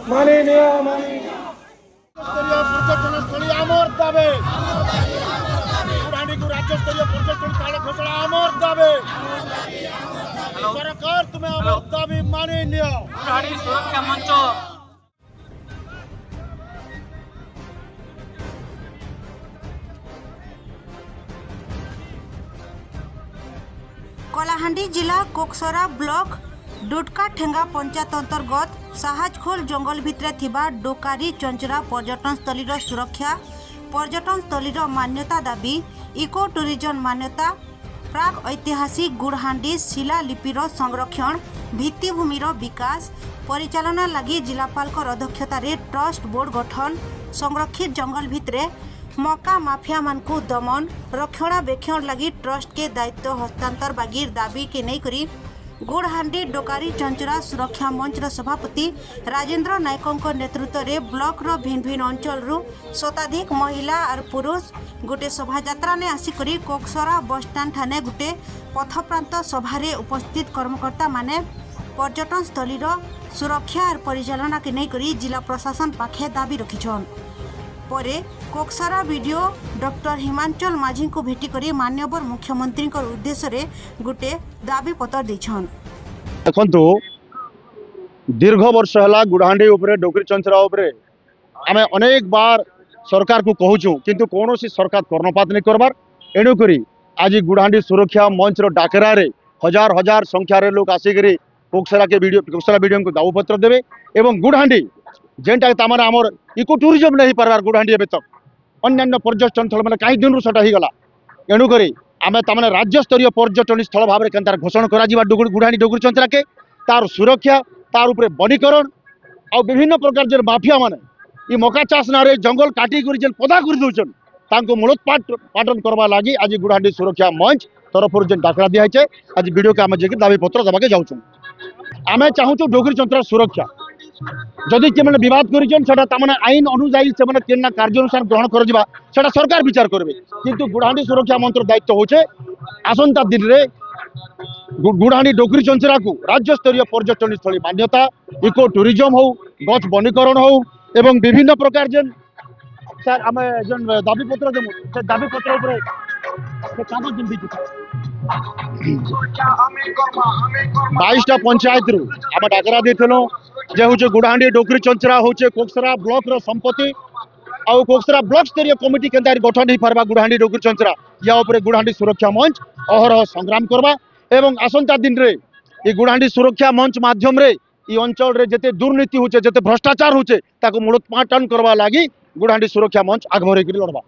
माननीय स्तरीय पर्यटन स्थली आमर दाबे गुड़ाणी को राज्य स्तरीय पर्यटन स्थल घोषणा आमर दाबे सरकार तुम्हें आमर दाबी माननीय गुड़ाणी सुरक्षा मंच कलाहांडी जिला कोकसरा ब्लॉक डुटका ठेंगा पंचायत अंतर्गत साहाजखोल जंगल भितरे थिबा डोकारी चंचरा पर्यटन स्थलीर सुरक्षा पर्यटन स्थलीर मान्यता दाबी इको टूरिज्म मान्यता प्राग ऐतिहासिक गुड़हांडी शिलालिपिर संरक्षण भित्तिभूमिर विकास परिचालना लगी जिलापाल अध्यक्षतार ट्रस्ट बोर्ड गठन संरक्षित जंगल भितरे मका माफिया मानकु दमन रक्षणाबेक्षण लगी ट्रस्ट के दायित्व हस्तांतर बागीर दाबी के नहीं करी गुड़हांडी डोकारी चंचरा सुरक्षा मंच सभापति राजेंद्र नायकों नेतृत्व में ब्लॉक रो भिन्न भिन्न अंचल शताधिक महिला और पुरुष गोटे शोभायात्रा ने आसिक कोकसरा बस स्टाण्ड ठाने गोटे पथप्रांत सभारे उपस्थित कर्मकर्ता माने पर्यटन स्थलीर सुरक्षा और परिचालना के नहीं करी जिला प्रशासन पाखे दाबी रखिछन। परे कोकसरा वीडियो डॉक्टर हिमांचल माझी को भेटी करी माननीय मुख्यमंत्री उद्देश्य गोटे दाबी पत्र देछन। देखंतु दीर्घ वर्ष है गुड़हांडी उपरे डोकरी चंचरा उपरे आमे अनेक बार सरकार को कहूँ किंतु कौन सी सरकार कर्णपात नहीं करबार एणुकरी आज गुड़हांडी सुरक्षा मंच डाकरा हजार हजार संख्यार लोग आसिक कोकसरा वीडियो को दाबू पत्र देवे एवं गुड़हांडी जेनटा तमार आमर इको टूरिज्म नहीं पार्बार गुड़हांडी एवं तक अन्य पर्यटन स्थल मैंने कहीं दिन सेटा होगला एणुक आम तमाने राज्य स्तरीय पर्यटन स्थल भाव में घोषणा करा गुड़हांडी डोगरी चंचरा के तार सुरक्षा तार उपरे वनीकरण आ विभिन्न प्रकार जो माफिया माने ये मका चाष ना जंगल काटी जेन पदा कर दौन मूलोत्पाटन करवा लगी आज गुड़हांडी सुरक्षा मंच तरफ जेन डाकरा दिखाई आज वीडियो के आम जाकि दाबी पत्र देवाके जाऊँ आम चाहूँ डोगरी चंचरा सुरक्षा जदि के मैंने बद कर आईन अनुजाई से कार्यानुष्ठान ग्रहण कर सरकार विचार करेंगे किंतु गुड़हांडी सुरक्षा मंत्र दायित्व होचे आसंता दिन में गुड़हांडी डोगरी चंचरा को राज्य स्तरीय पर्यटन स्थली मान्यता इको टूरिज्म हो गछ वनीकरण हो एवं विभिन्न प्रकार जेन सर आम जेन दाबी पत्र देमु से दाबी पत्र उपरे कागज जेन दिजु 22टा पंचायत रु आम डाकरा देथिलो जे होचे गुड़हांडी डोगरी चंचरा होचे कोकसरा ब्लॉक रो संपत्ति आउ कोकसरा ब्लॉक स्तरीय कमिटी केंदा गठन हो पारबा गुड़हांडी डोगरी चंचरा या उपरे गुड़हांडी सुरक्षा मंच अहरह संग्राम करबा एवं आसंता दिन रे ये गुड़हांडी सुरक्षा मंच माध्यम रे ये अंचल रे जते दुर्नीति होचे जते भ्रष्टाचार होचे ताको मूलोत्पाटन करबा लागि गुड़हांडी सुरक्षा मंच आगभर लड़बा।